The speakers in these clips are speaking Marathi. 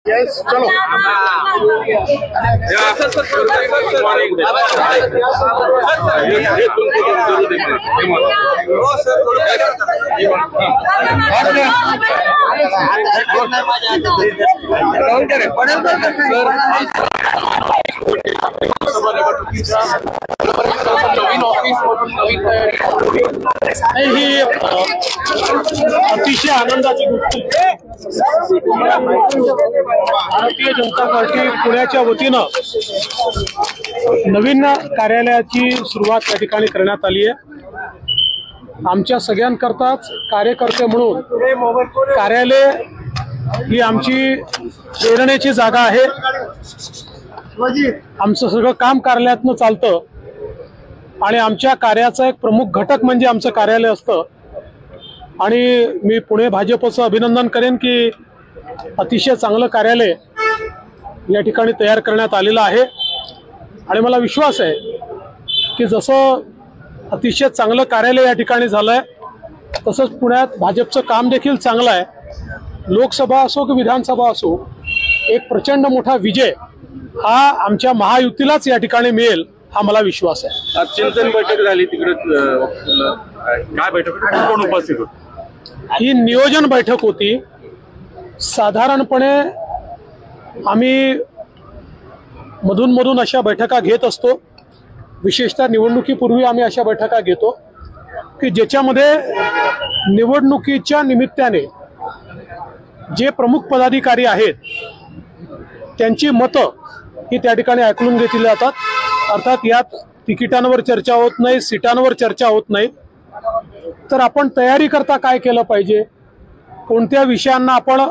यस चलो ही अतिशय आनंदाची गोष्ट भारतीय जनता पार्टी पुण्याच्या वतीनं नवीन कार्यालयाची सुरुवात त्या ठिकाणी करण्यात आली आहे। आमच्या सगळ्यांकरताच कार्यकर्ते म्हणून कार्यालय ही आमची प्रेरणेची जागा आहे। आमचं सगळं काम कार्यालयातनं चालतं आणि आमच्या कार्याचा एक प्रमुख घटक म्हणजे आमचं कार्यालय असतं। आणि मी पुणे भाजपचं अभिनंदन करेन की अतिशय चांगलं कार्यालय या ठिकाणी तयार करण्यात आलेलं आहे आणि मला विश्वास आहे की जसं अतिशय चांगलं कार्यालय या ठिकाणी झालंय तसंच पुण्यात भाजपचं काम देखील चांगलं आहे। लोकसभा असो की विधानसभा असो एक प्रचंड मोठा विजय हा आमच्या महायुतीलाच या ठिकाणी मिळेल हा मला विश्वास आहे। आज चिंतन बैठक झाली तिकडे काय बैठक कोण उपस्थित होते? ही नियोजन बैठक होती। साधारणपणे आम्ही मधून मधून अशा बैठका घेत असतो, विशेषतः निवडणुकीपूर्वी आम्ही अशा बैठका घेतो की ज्याच्यामध्ये निवडणुकीच्या निमित्ताने जे प्रमुख पदाधिकारी आहेत त्यांची मतं ही त्या ठिकाणी ऐकून घेतली जातात। अर्थात यात तिकिटांवर चर्चा होत नाही, सीटांवर चर्चा होत नाही, तर आपण तयारी करता काय केलं पाहिजे, कोणत्या विषयांना आपण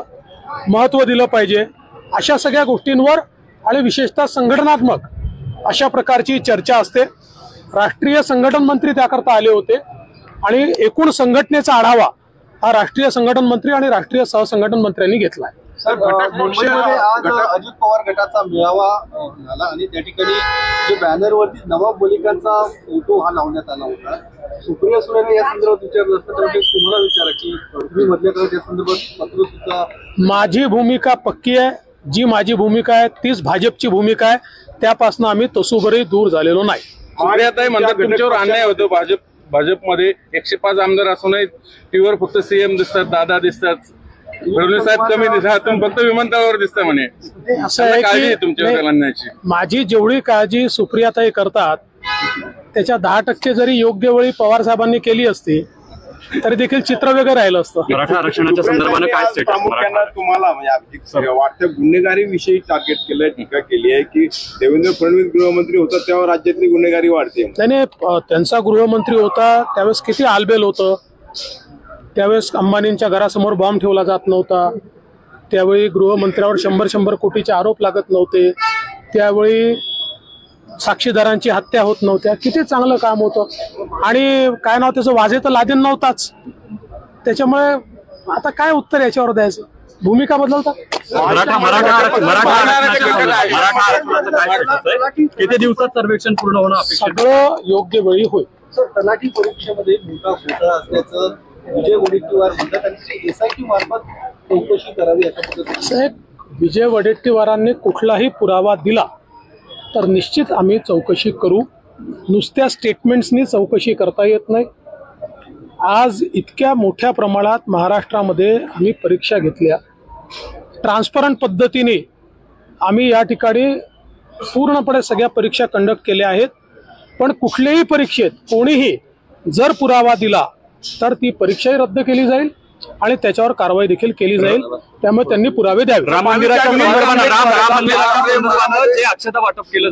महत्त्व दिलं पाहिजे अशा सगळ्या गोष्टींवर आणि विशेषतः संघटनात्मक अशा प्रकारची चर्चा असते। राष्ट्रीय संघटन मंत्री त्याकरता आले होते आणि एकूण संघटनेचा आढावा हा राष्ट्रीय संघटन मंत्री आणि राष्ट्रीय सहसंघटन मंत्र्यांनी घेतला आहे। मुंबईमध्ये आज अजित पवार गटाचा मेळावा झाला आणि त्या ठिकाणी जे बॅनरवरती नवाब मलिकांचा फोटो हा लावण्यात आला होता। सुप्रिया सुळेने या संदर्भात विचारलं असतं तर तुम्हाला विचारा की तुम्ही मधल्या काळात या संदर्भात पत्र सुद्धा। माझी भूमिका पक्की आहे, जी माझी भूमिका आहे तीच भाजपची भूमिका आहे, त्यापासून आम्ही तसूभरही दूर झालेलो नाही। सुप्रियाताई म्हणतात तुमच्यावर अन्याय होतो, भाजपमध्ये 105 आमदार असूनही टीव्हीवर फक्त सीएम दिसतात, दादा दिसतात, फडणवीस साहेब कमी दिसतात, तुम्ही फक्त विमानतळावर दिसता म्हणे। असं आहे की तुमच्यावर अन्यायाची माझी जेवढी काळजी सुप्रियाताई करतात त्याच्या 10% जरी योग्य वेळी पवार साहेबांनी केली असती तरी देखील चित्र वेगळं राहिलं असतं। मराठा आरक्षणाच्या संदर्भाने काय प्रामुख्याने तुम्हाला म्हणजे वाटतं गुन्हेगारी विषयी टार्गेट केलंय, टीका केली आहे की देवेंद्र फडणवीस गृहमंत्री होता तेव्हा राज्यातली गुन्हेगारी वाढते। त्याने त्यांचा गृहमंत्री होता त्यावेळेस किती आलबेल होतं, त्यावेळेस अंबानींच्या घरासमोर बॉम्ब ठेवला जात नव्हता, त्यावेळी गृहमंत्र्यावर 100 कोटीचे आरोप लागत नव्हते, त्यावेळी साक्षीदारांची हत्या होत नव्हत्या, किती चांगलं काम होतं आणि काय नाव त्याचं वाजे तर लादेन नव्हताच। त्याच्यामुळे आता काय उत्तर याच्यावर द्यायचं, भूमिका बदलता। किती दिवसात सर्वेक्षण पूर्ण होणं सगळं योग्य वेळी होईल। सर तलाठी परीक्षेमध्ये मोठा घोटाळा असल्याचं विजय वडेट्टीवार म्हणतात आणि SIT मार्फत चौकशी करावी अशा पद्धतीने। साहेब विजय वडेट्टीवारांनी कुठलाही पुरावा दिला तर निश्चित आम्ही चौकशी करू, नुसत्या स्टेटमेंट्सनी चौकशी करता येत नाही। आज इतक्या मोठ्या प्रमाणात महाराष्ट्रामध्ये आम्ही परीक्षा घेतल्या, ट्रान्सपरंट पद्धतीने आम्ही या ठिकाणी पूर्णपणे सगळ्या परीक्षा कंडक्ट केल्या आहेत, पण कुठल्याही परीक्षेत कोणीही जर पुरावा दिला तर ती परीक्षाही रद्द केली जाईल आणि त्याच्यावर कारवाई देखील केली जाईल, त्यामुळे त्यांनी पुरावे द्यावे। राम मंदिराच्या जे अक्षता वाटप केलं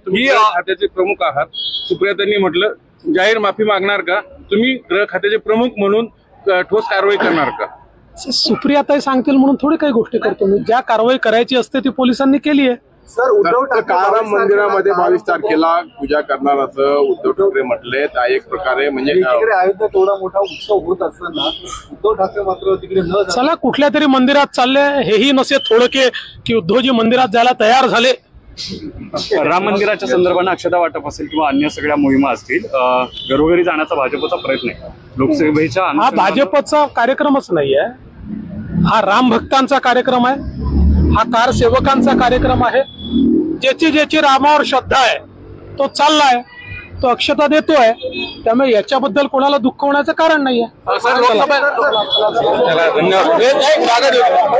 तुम्ही खात्याचे प्रमुख आहात, सुप्रियाताईंनी म्हटलं जाहीर माफी मागणार का, तुम्ही गृह खात्याचे प्रमुख म्हणून ठोस कारवाई करणार का? सुप्रियाताई सांगतील म्हणून थोडी काही गोष्टी करतो मी, ज्या कारवाई करायची असते ती पोलिसांनी केली आहे। सर उद्धव ठाकरे काळाराम मंदिरामध्ये 22 तारखेला पूजा करणार असं उद्धव ठाकरे म्हटले, त्या एक प्रकारे म्हणजे तिकडे अयोध्येत एवढा मोठा उत्सव होत असताना उद्धव ठाकरे मात्र तिकडे न चला कुठल्या तरी मंदिरात चालले, हेही नसे थोडके की उद्धवजी मंदिरात जायला तयार झाले। राम मंदिराच्या संदर्भाने अक्षता वाटप असेल किंवा अन्य सगळ्या मोहिमा असतील, घरोघरी जाण्याचा भाजपचा प्रयत्न आहे लोकसभेच्या। हा भाजपचा कार्यक्रमच नाहीये, हा राम भक्तांचा कार्यक्रम आहे, हा कार सेवकांचा कार्यक्रम आहे. ज्याची ज्याची रामावर श्रद्धा आहे तो चाललाय, तो अक्षता देतोय. त्यामुळे याच्याबद्दल कोणाला दुःख होण्याचं कारण नाहीये. चला, धन्यवाद.